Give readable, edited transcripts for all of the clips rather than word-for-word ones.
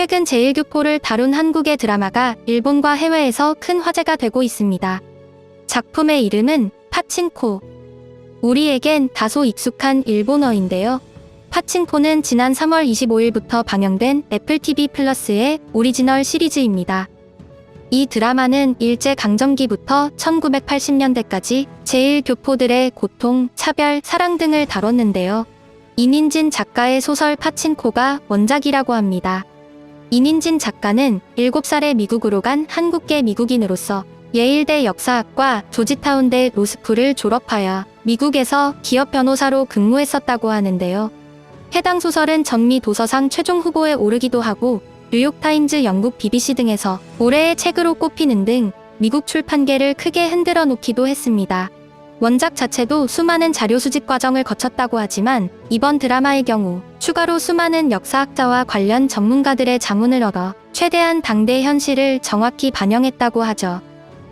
최근 제1교포를 다룬 한국의 드라마가 일본과 해외에서 큰 화제가 되고 있습니다. 작품의 이름은 파친코. 우리에겐 다소 익숙한 일본어인데요. 파친코는 지난 3월 25일부터 방영된 애플TV 플러스의 오리지널 시리즈입니다. 이 드라마는 일제강점기부터 1980년대까지 제1교포들의 고통, 차별, 사랑 등을 다뤘는데요. 이민진 작가의 소설 파친코가 원작이라고 합니다. 이민진 작가는 7살에 미국으로 간 한국계 미국인으로서 예일대 역사학과 조지타운대 로스쿨을 졸업하여 미국에서 기업 변호사로 근무했었다고 하는데요. 해당 소설은 전미 도서상 최종 후보에 오르기도 하고 뉴욕타임즈, 영국 BBC 등에서 올해의 책으로 꼽히는 등 미국 출판계를 크게 흔들어 놓기도 했습니다. 원작 자체도 수많은 자료 수집 과정을 거쳤다고 하지만 이번 드라마의 경우 추가로 수많은 역사학자와 관련 전문가들의 자문을 얻어 최대한 당대 현실을 정확히 반영했다고 하죠.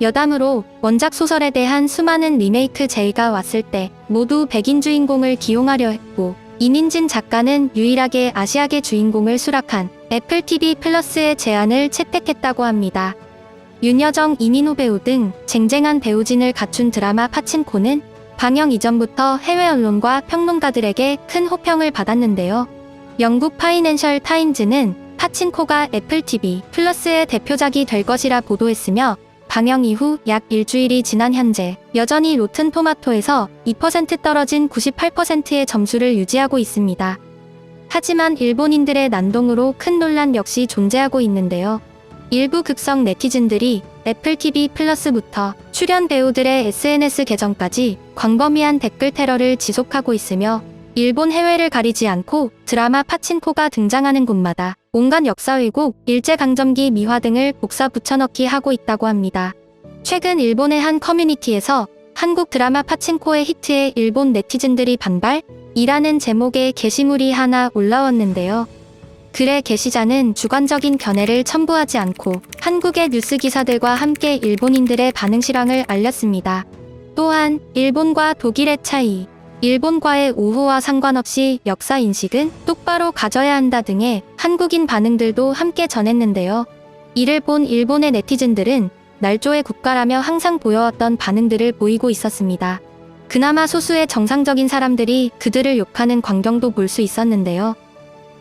여담으로 원작 소설에 대한 수많은 리메이크 제의가 왔을 때 모두 백인 주인공을 기용하려 했고, 이민진 작가는 유일하게 아시아계 주인공을 수락한 애플TV 플러스의 제안을 채택했다고 합니다. 윤여정, 이민호 배우 등 쟁쟁한 배우진을 갖춘 드라마 파친코는 방영 이전부터 해외 언론과 평론가들에게 큰 호평을 받았는데요. 영국 파이낸셜 타임즈는 파친코가 애플TV 플러스의 대표작이 될 것이라 보도했으며, 방영 이후 약 일주일이 지난 현재 여전히 로튼 토마토에서 2% 떨어진 98%의 점수를 유지하고 있습니다. 하지만 일본인들의 난동으로 큰 논란 역시 존재하고 있는데요. 일부 극성 네티즌들이 애플TV 플러스부터 출연 배우들의 SNS 계정까지 광범위한 댓글 테러를 지속하고 있으며, 일본 해외를 가리지 않고 드라마 파친코가 등장하는 곳마다 온갖 역사 왜곡, 일제강점기 미화 등을 복사 붙여넣기 하고 있다고 합니다. 최근 일본의 한 커뮤니티에서 한국 드라마 파친코의 히트에 일본 네티즌들이 반발이라는 제목의 게시물이 하나 올라왔는데요. 글의 게시자는 주관적인 견해를 첨부하지 않고 한국의 뉴스 기사들과 함께 일본인들의 반응 실황을 알렸습니다. 또한 일본과 독일의 차이, 일본과의 우호와 상관없이 역사 인식은 똑바로 가져야 한다 등의 한국인 반응들도 함께 전했는데요. 이를 본 일본의 네티즌들은 날조의 국가라며 항상 보여왔던 반응들을 보이고 있었습니다. 그나마 소수의 정상적인 사람들이 그들을 욕하는 광경도 볼 수 있었는데요.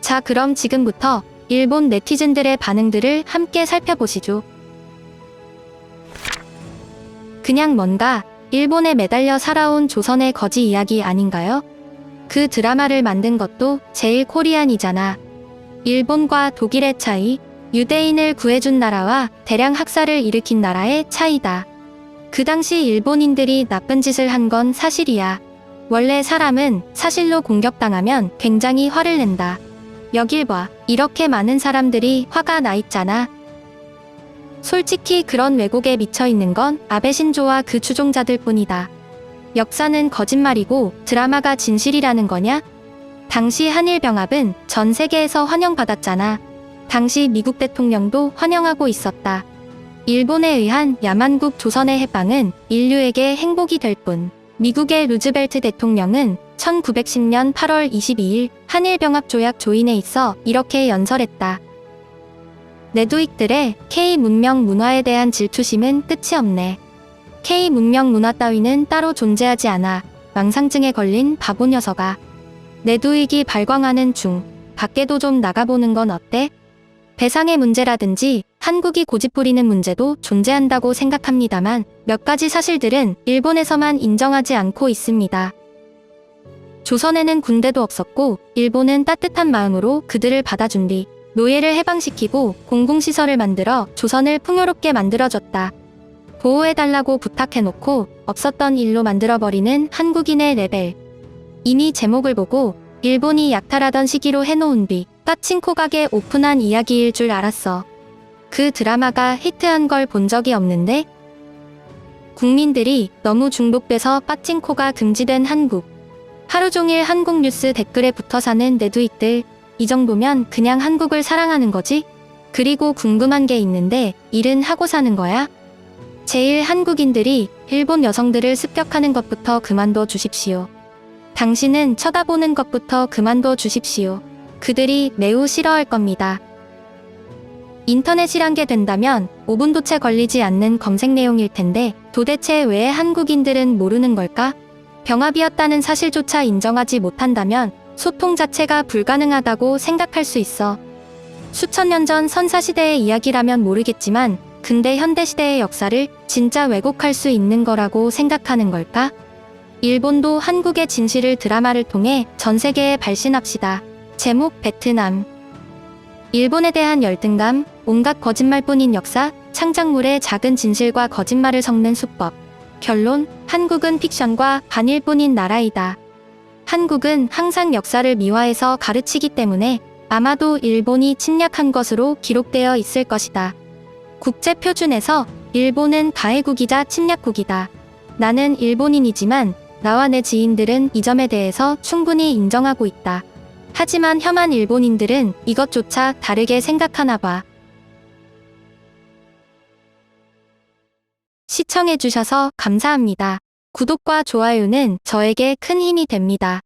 자, 그럼 지금부터 일본 네티즌들의 반응들을 함께 살펴보시죠. 그냥 뭔가 일본에 매달려 살아온 조선의 거지 이야기 아닌가요? 그 드라마를 만든 것도 제일 코리안이잖아. 일본과 독일의 차이, 유대인을 구해준 나라와 대량 학살을 일으킨 나라의 차이다. 그 당시 일본인들이 나쁜 짓을 한 건 사실이야. 원래 사람은 사실로 공격당하면 굉장히 화를 낸다. 여길 봐. 이렇게 많은 사람들이 화가 나 있잖아. 솔직히 그런 왜곡에 미쳐 있는 건 아베 신조와 그 추종자들 뿐이다. 역사는 거짓말이고 드라마가 진실이라는 거냐? 당시 한일병합은 전 세계에서 환영받았잖아. 당시 미국 대통령도 환영하고 있었다. 일본에 의한 야만국 조선의 해방은 인류에게 행복이 될 뿐, 미국의 루즈벨트 대통령은 1910년 8월 22일 한일병합조약 조인에 있어 이렇게 연설했다. 네두익들의 K문명 문화에 대한 질투심은 끝이 없네. K문명 문화 따위는 따로 존재하지 않아. 망상증에 걸린 바보 녀석아. 네두익이 발광하는 중 밖에도 좀 나가보는 건 어때? 배상의 문제라든지 한국이 고집부리는 문제도 존재한다고 생각합니다만 몇 가지 사실들은 일본에서만 인정하지 않고 있습니다. 조선에는 군대도 없었고 일본은 따뜻한 마음으로 그들을 받아준 뒤 노예를 해방시키고 공공시설을 만들어 조선을 풍요롭게 만들어줬다. 보호해달라고 부탁해놓고 없었던 일로 만들어버리는 한국인의 레벨. 이미 제목을 보고 일본이 약탈하던 시기로 해놓은 뒤 파친코 가게 오픈한 이야기일 줄 알았어. 그 드라마가 히트한 걸 본 적이 없는데? 국민들이 너무 중독돼서 파친코가 금지된 한국. 하루 종일 한국 뉴스 댓글에 붙어 사는 네두익들. 이 정도면 그냥 한국을 사랑하는 거지? 그리고 궁금한 게 있는데 일은 하고 사는 거야? 제일 한국인들이 일본 여성들을 습격하는 것부터 그만둬 주십시오. 당신은 쳐다보는 것부터 그만둬 주십시오. 그들이 매우 싫어할 겁니다. 인터넷이란 게 된다면 5분도 채 걸리지 않는 검색 내용일 텐데 도대체 왜 한국인들은 모르는 걸까? 병합이었다는 사실조차 인정하지 못한다면 소통 자체가 불가능하다고 생각할 수 있어. 수천 년 전 선사시대의 이야기라면 모르겠지만 근대 현대시대의 역사를 진짜 왜곡할 수 있는 거라고 생각하는 걸까? 일본도 한국의 진실을 드라마를 통해 전 세계에 발신합시다. 제목 베트남. 일본에 대한 열등감, 온갖 거짓말뿐인 역사, 창작물의 작은 진실과 거짓말을 섞는 수법. 결론, 한국은 픽션과 반일뿐인 나라이다. 한국은 항상 역사를 미화해서 가르치기 때문에 아마도 일본이 침략한 것으로 기록되어 있을 것이다. 국제표준에서 일본은 가해국이자 침략국이다. 나는 일본인이지만 나와 내 지인들은 이 점에 대해서 충분히 인정하고 있다. 하지만 혐한 일본인들은 이것조차 다르게 생각하나 봐. 시청해주셔서 감사합니다. 구독과 좋아요는 저에게 큰 힘이 됩니다.